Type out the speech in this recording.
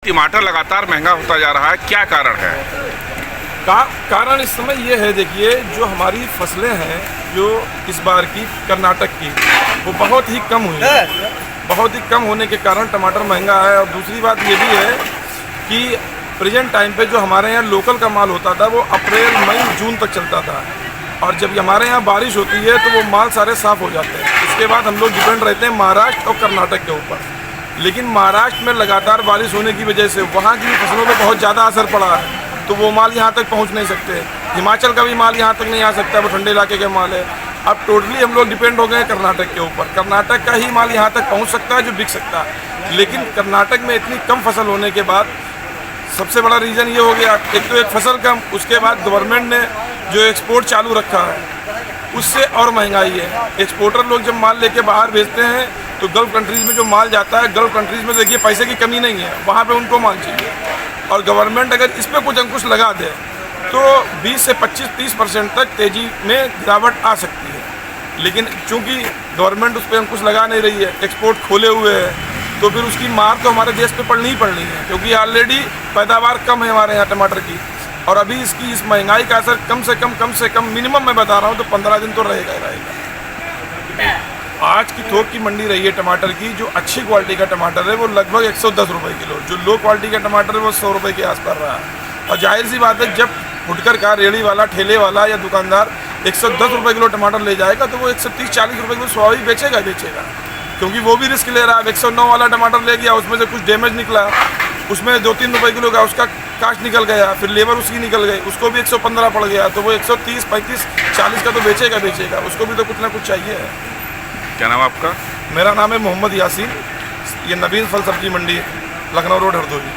टमाटर लगातार महंगा होता जा रहा है, क्या कारण है? कारण इस समय ये है, देखिए जो हमारी फसलें हैं जो इस बार की कर्नाटक की वो बहुत ही कम हुई है। बहुत ही कम होने के कारण टमाटर महंगा है। और दूसरी बात ये भी है कि प्रेजेंट टाइम पे जो हमारे यहाँ लोकल का माल होता था वो अप्रैल मई जून तक चलता था, और जब हमारे यहाँ बारिश होती है तो वो माल सारे साफ़ हो जाते हैं। इसके बाद हम लोग डिपेंड रहते हैं महाराष्ट्र और कर्नाटक के ऊपर। लेकिन महाराष्ट्र में लगातार बारिश होने की वजह से वहाँ की फसलों पर बहुत ज़्यादा असर पड़ा है, तो वो माल यहाँ तक पहुँच नहीं सकते। हिमाचल का भी माल यहाँ तक नहीं आ सकता, वो ठंडे इलाके का माल है। अब टोटली हम लोग डिपेंड हो गए हैं कर्नाटक के ऊपर। कर्नाटक का ही माल यहाँ तक पहुँच सकता है जो बिक सकता है, लेकिन कर्नाटक में इतनी कम फसल होने के बाद सबसे बड़ा रीज़न ये हो गया, एक तो एक फसल कम, उसके बाद गवर्नमेंट ने जो एक्सपोर्ट चालू रखा है उससे और महंगाई है। एक्सपोर्टर लोग जब माल लेके बाहर भेजते हैं तो गल्फ़ कंट्रीज़ में जो माल जाता है, गल्फ़ कंट्रीज़ में देखिए पैसे की कमी नहीं है, वहाँ पे उनको माल चाहिए। और गवर्नमेंट अगर इस पर कुछ अंकुश लगा दे तो 20 से 25-30% तक तेज़ी में गिरावट आ सकती है। लेकिन चूँकि गवर्नमेंट उस पर अंकुश लगा नहीं रही है, एक्सपोर्ट खोले हुए है, तो फिर उसकी मार तो हमारे देश पे पड़नी ही पड़नी है, क्योंकि ऑलरेडी पैदावार कम है हमारे यहाँ टमाटर की। और अभी इसकी इस महंगाई का असर कम से कम मिनिमम मैं बता रहा हूँ तो 15 दिन तो रहेगा ही रहेगा। आज की थोक की मंडी रही है टमाटर की, जो अच्छी क्वालिटी का टमाटर है वो लगभग 110 रुपये किलो, जो लो क्वालिटी का टमाटर है वो 100 रुपये के आसपास रहा है। और जाहिर सी बात है, जब फुटकर का रेहड़ी वाला, ठेले वाला या दुकानदार 110 रुपये किलो टमाटर ले जाएगा तो वो 130-40 रुपये किलो स्वाभाविक बेचेगा, क्योंकि वो भी रिस्क ले रहा है। 109 वाला टमाटर ले गया, उसमें से कुछ डैमेज निकला, उसमें 2-3 रुपये किलो का उसका कास्ट निकल गया, फिर लेबर उसकी निकल गई, उसको भी 115 पड़ गया, तो वो 130, 35, 40 का तो बेचेगा, उसको भी तो कुछ ना कुछ चाहिए है। क्या नाम आपका? मेरा नाम है मोहम्मद यासीन। ये नवीन फल सब्जी मंडी, लखनऊ रोड, हरदोई।